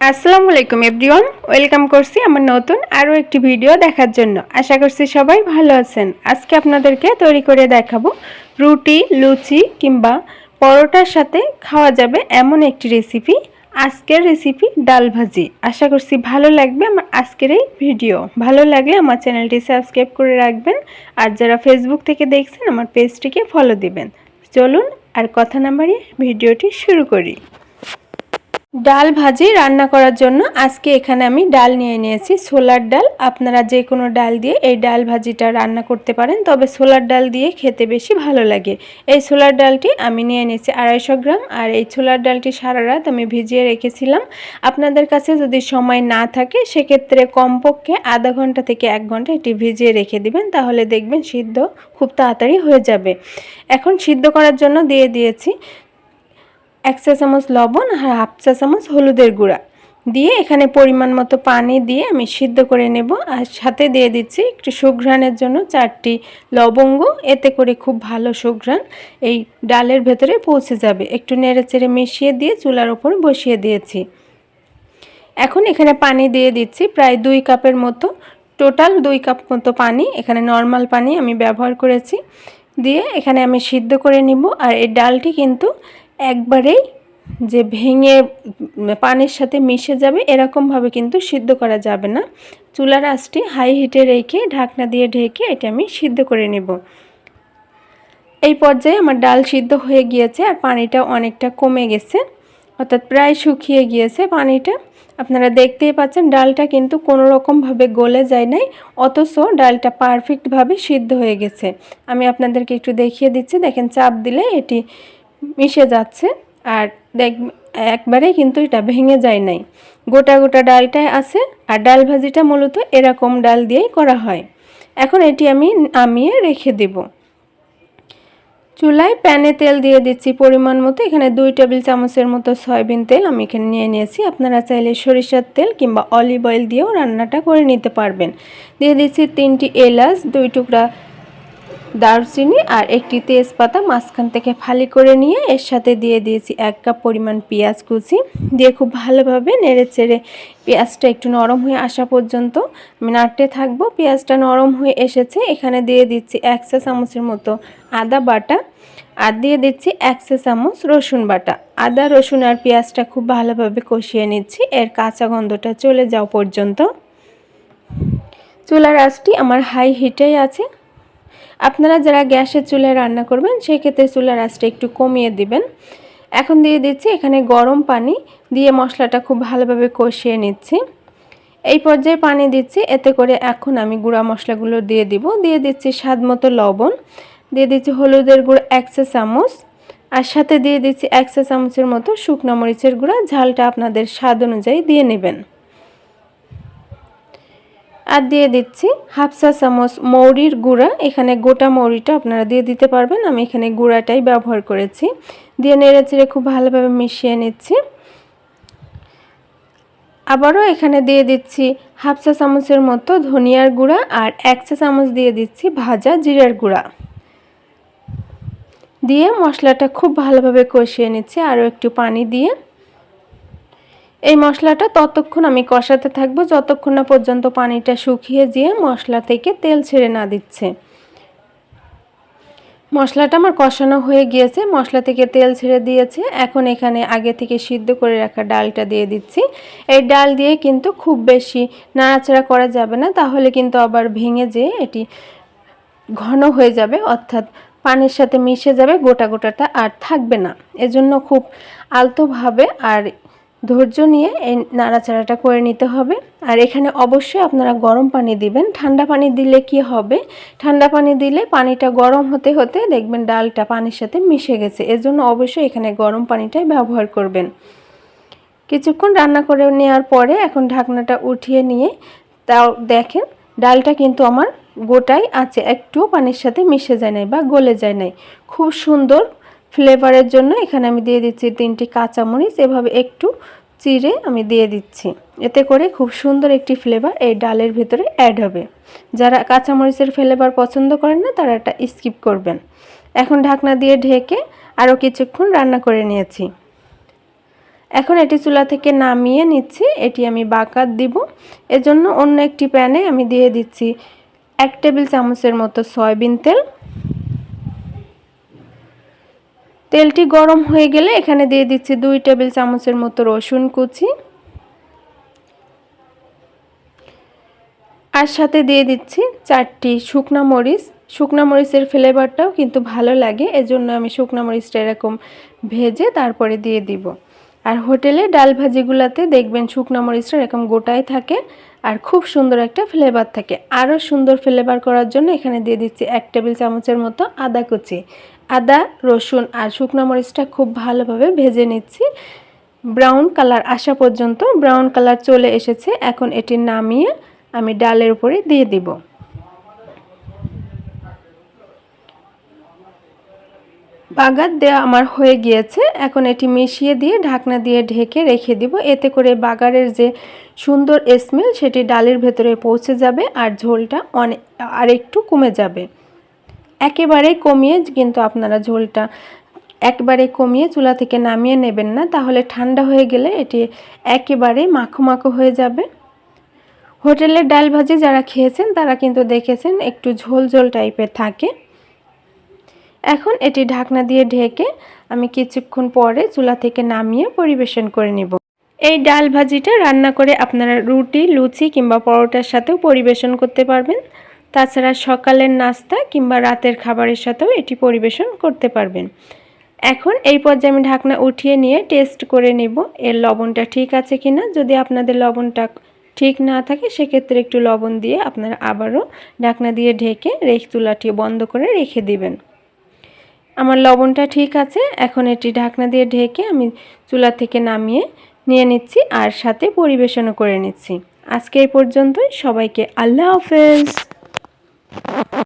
আসসালামু আলাইকুম everyone, welcome করছি আমার নতুন আরও একটি ভিডিও দেখার জন্য। আশা করছি সবাই ভালো আছেন। আজকে আপনাদেরকে তৈরি করে দেখাবো রুটি, লুচি কিংবা পরোটার সাথে খাওয়া যাবে এমন একটি রেসিপি। আজকের রেসিপি ডাল ভাজি। আশা করছি ভালো লাগবে আমার আজকের এই ভিডিও। ভালো লাগলে আমার চ্যানেলটি সাবস্ক্রাইব করে রাখবেন, আর যারা ফেসবুক থেকে দেখছেন আমার পেজটিকে ফলো দিবেন। চলুন আর কথা না বাড়িয়ে ভিডিওটি শুরু করি। ডাল ভাজি রান্না করার জন্য আজকে এখানে আমি ডাল নিয়ে নিয়েছি, ছোলার ডাল। আপনারা যে কোনো ডাল দিয়ে এই ডাল ভাজিটা রান্না করতে পারেন, তবে ছোলার ডাল দিয়ে খেতে বেশি ভালো লাগে। এই ছোলার ডালটি আমি নিয়ে নিয়েছি 250 গ্রাম, আর এই ছোলার ডালটি সারা রাত আমি ভিজিয়ে রেখেছিলাম। আপনাদের কাছে যদি সময় না থাকে সেক্ষেত্রে কমপক্ষে আধা ঘন্টা থেকে 1 ঘন্টা এটি ভিজিয়ে রেখে দিবেন, তাহলে দেখবেন সিদ্ধ খুব তাড়াতাড়ি হয়ে যাবে। এখন সিদ্ধ করার জন্য দিয়ে দিয়েছি 1 চা চামচ লবণ আর 1/2 চা চামচ হলুদের গুঁড়া দিয়ে এখানে পরিমাণ মতো পানি দিয়ে আমি সিদ্ধ করে নেব। আর সাথে দিয়ে দিচ্ছি একটু সুঘ্রাণের জন্য 4টি লবঙ্গ, এতে করে খুব ভালো সুঘ্রাণ এই ডালের ভেতরে পৌঁছে যাবে। একটু নেড়েচেড়ে মিশিয়ে দিয়ে চুলার ওপর বসিয়ে দিয়েছি। এখন এখানে পানি দিয়ে দিচ্ছি প্রায় 2 কাপের মতো, টোটাল 2 কাপ মতো পানি। এখানে নর্মাল পানি আমি ব্যবহার করেছি। দিয়ে এখানে আমি সিদ্ধ করে নিব। আর এই ডালটি কিন্তু একবারেই যে ভেঙে পানির সাথে মিশে যাবে এরকমভাবে কিন্তু সিদ্ধ করা যাবে না। চুলার আঁচটি হাই হিটে রেখে ঢাকনা দিয়ে ঢেকে এটা আমি সিদ্ধ করে নেব। এই পর্যায়ে আমার ডাল সিদ্ধ হয়ে গিয়েছে আর পানিটা অনেকটা কমে গেছে, অর্থাৎ প্রায় শুকিয়ে গিয়েছে পানিটা। আপনারা দেখতেই পাচ্ছেন ডালটা কিন্তু কোনো রকমভাবে গলে যায় নাই, অথচ ডালটা পারফেক্টভাবে সিদ্ধ হয়ে গেছে। আমি আপনাদেরকে একটু দেখিয়ে দিচ্ছি, দেখেন চাপ দিলে এটি মিশে যাচ্ছে। আর একবারে কিন্তু এটা ভেঙে যায় নাই, গোটা গোটা ডালটাই আছে। আর ডাল ভাজিটা মূলত এরকম ডাল দিয়েই করা হয়। এখন এটি আমি নামিয়ে রেখে দেব। চুলায় প্যানে তেল দিয়ে দিচ্ছি পরিমাণ মতো। এখানে 2 টেবিল চামচের মতো সয়াবিন তেল আমি এখানে নিয়ে নিয়েছি। আপনারা চাইলে সরিষার তেল কিংবা অলিভ অয়েল দিয়েও রান্নাটা করে নিতে পারবেন। দিয়ে দিচ্ছি 3টি এলাচ, 2 টুকরা দারচিনি আর একটি তেজপাতা মাঝখান থেকে ফালি করে নিয়ে এর সাথে দিয়ে দিয়েছি 1 কাপ পরিমাণ পেঁয়াজ কুচি। দিয়ে খুব ভালোভাবে নেড়েচেড়ে পেঁয়াজটা একটু নরম হয়ে আসা পর্যন্ত আমি নাড়তে থাকবো। পেঁয়াজটা নরম হয়ে এসেছে, এখানে দিয়ে দিচ্ছি 1 চা চামচের মতো আদা বাটা, আর দিয়ে দিচ্ছি 1 চা চামচ রসুন বাটা। আদা, রসুন আর পেঁয়াজটা খুব ভালোভাবে কষিয়ে নিচ্ছি এর কাঁচা গন্ধটা চলে যাওয়া পর্যন্ত। চুলার আঁচটি আমার হাই হিটেই আছে। আপনারা যারা গ্যাসের চুলায় রান্না করবেন সেক্ষেত্রে চুলার আঁচটা একটু কমিয়ে দিবেন। এখন দিয়ে দিচ্ছি এখানে গরম পানি, দিয়ে মশলাটা খুব ভালোভাবে কষিয়ে নিচ্ছি। এই পর্যায়ে পানি দিচ্ছি, এতে করে এখন আমি গুঁড়া মশলাগুলো দিয়ে দিব। দিয়ে দিচ্ছি স্বাদ মতো লবণ, দিয়ে দিচ্ছি হলুদের গুঁড়ো 1 চা চামচ, আর সাথে দিয়ে দিচ্ছি 1 চা চামচের মতো শুকনো মরিচের গুঁড়া। ঝালটা আপনাদের স্বাদ অনুযায়ী দিয়ে নেবেন। আর দিয়ে দিচ্ছি 1/2 চা চামচ মৌরির গুঁড়া। এখানে গোটা মৌরিটা আপনারা দিয়ে দিতে পারবেন, আমি এখানে গুঁড়াটাই ব্যবহার করেছি। দিয়ে নেড়েচেড়ে খুব ভালোভাবে মিশিয়ে নিচ্ছি। আবারও এখানে দিয়ে দিচ্ছি 1/2 চা চামচের মতো ধনিয়ার গুঁড়া, আর 1 চা চামচ দিয়ে দিচ্ছি ভাজা জিরার গুঁড়া। দিয়ে মশলাটা খুব ভালোভাবে কষিয়ে নিচ্ছি আরও একটু পানি দিয়ে। এই মশলাটা ততক্ষণ আমি কষাতে থাকবো যতক্ষণ না পর্যন্ত পানিটা শুকিয়ে যেয়ে মশলা থেকে তেল ছেড়ে না দিচ্ছে। মশলাটা আমার কষানো হয়ে গিয়েছে, মশলা থেকে তেল ছেড়ে দিয়েছে। এখন এখানে আগে থেকে সিদ্ধ করে রাখা ডালটা দিয়ে দিচ্ছি। এই ডাল দিয়ে কিন্তু খুব বেশি নাড়াচাড়া করা যাবে না, তাহলে কিন্তু আবার ভেঙে যেয়ে এটি ঘন হয়ে যাবে, অর্থাৎ পানির সাথে মিশে যাবে, গোটা গোটাটা আর থাকবে না। এজন্য খুব আলতোভাবে আর ধৈর্য নিয়ে এই নাড়াচাড়াটা করে নিতে হবে। আর এখানে অবশ্যই আপনারা গরম পানি দিবেন। ঠান্ডা পানি দিলে কি হবে, ঠান্ডা পানি দিলে পানিটা গরম হতে হতে দেখবেন ডালটা পানির সাথে মিশে গেছে। এজন্য অবশ্যই এখানে গরম পানিটাই ব্যবহার করবেন। কিছুক্ষণ রান্না করে নেওয়ার পরে এখন ঢাকনাটা উঠিয়ে নিয়ে তাও দেখেন ডালটা কিন্তু আমার গোটাই আছে, একটুও পানির সাথে মিশে যায় নাই বা গলে যায় নাই। খুব সুন্দর ফ্লেভারের জন্য এখানে আমি দিয়ে দিচ্ছি 3টি কাঁচামরিচ, এভাবে একটু চিড়ে আমি দিয়ে দিচ্ছি। এতে করে খুব সুন্দর একটি ফ্লেভার এই ডালের ভিতরে অ্যাড হবে। যারা কাঁচামরিচের ফ্লেভার পছন্দ করেন না তারা এটা স্কিপ করবেন। এখন ঢাকনা দিয়ে ঢেকে আরও কিছুক্ষণ রান্না করে নিয়েছি। এখন এটি চুলা থেকে নামিয়ে নিচ্ছি। এটি আমি বাগার দিব। এজন্য অন্য একটি প্যানে আমি দিয়ে দিচ্ছি 1 টেবিল চামচের মতো সয়াবিন তেল। তেলটি গরম হয়ে গেলে এখানে দিয়ে দিচ্ছি 2 টেবিল চামচের মতো রসুন কুচি, আর সাথে দিয়ে দিচ্ছি 4টি শুকনা মরিচ। শুকনা মরিচের ফ্লেভারটাও কিন্তু ভালো লাগে, এজন্য আমি শুকনা মরিচটা এরকম ভেজে তারপরে দিয়ে দিব। আর হোটেলে ডাল ভাজিগুলোতে দেখবেন শুকনা মরিচটা এরকম গোটায় থাকে আর খুব সুন্দর একটা ফ্লেভার থাকে। আরও সুন্দর ফ্লেভার করার জন্য এখানে দিয়ে দিচ্ছি 1 টেবিল চামচের মতো আদা কুচি। আদা, রসুন আর শুকনা মরিচটা খুব ভালোভাবে ভেজে নিচ্ছি ব্রাউন কালার আসা পর্যন্ত। ব্রাউন কালার চলে এসেছে, এখন এটি নামিয়ে আমি ডালের উপরে দিয়ে দিব। বাগার দেওয়া আমার হয়ে গিয়েছে, এখন এটি মিশিয়ে দিয়ে ঢাকনা দিয়ে ঢেকে রেখে দিব। এতে করে বাগারের যে সুন্দর স্মেল সেটি ডালের ভেতরে পৌঁছে যাবে আর ঝোলটা আর একটু কমে যাবে। একেবারে কমিয়ে কিন্তু আপনারা ঝোলটা একবারে কমিয়ে চুলা থেকে নামিয়ে নেবেন না, তাহলে ঠান্ডা হয়ে গেলে এটি একেবারে মাখো মাখো হয়ে যাবে। হোটেলের ডাল ভাজি যারা খেয়েছেন তারা কিন্তু দেখেছেন একটু ঝোল ঝোল টাইপের থাকে। এখন এটি ঢাকনা দিয়ে ঢেকে আমি কিছুক্ষণ পরে চুলা থেকে নামিয়ে পরিবেশন করে নিব। এই ডাল ভাজিটা রান্না করে আপনারা রুটি, লুচি কিংবা পরোটার সাথেও পরিবেশন করতে পারবেন। তাছাড়া সকালের নাস্তা কিংবা রাতের খাবারের সাথেও এটি পরিবেশন করতে পারবেন। এখন এই পর্যায়ে আমি ঢাকনা উঠিয়ে নিয়ে টেস্ট করে নেব এর লবণটা ঠিক আছে কিনা। যদি আপনাদের লবণটা ঠিক না থাকে সেক্ষেত্রে একটু লবণ দিয়ে আপনারা আবারও ঢাকনা দিয়ে ঢেকে চুলাটি বন্ধ করে রেখে দিবেন। আমার লবণটা ঠিক আছে, এখন এটি ঢাকনা দিয়ে ঢেকে আমি চুলা থেকে নামিয়ে নিয়ে নিচ্ছি আর সাথে পরিবেশনও করে নিচ্ছি। আজকে এই পর্যন্তই। সবাইকে আল্লাহ হাফেজ।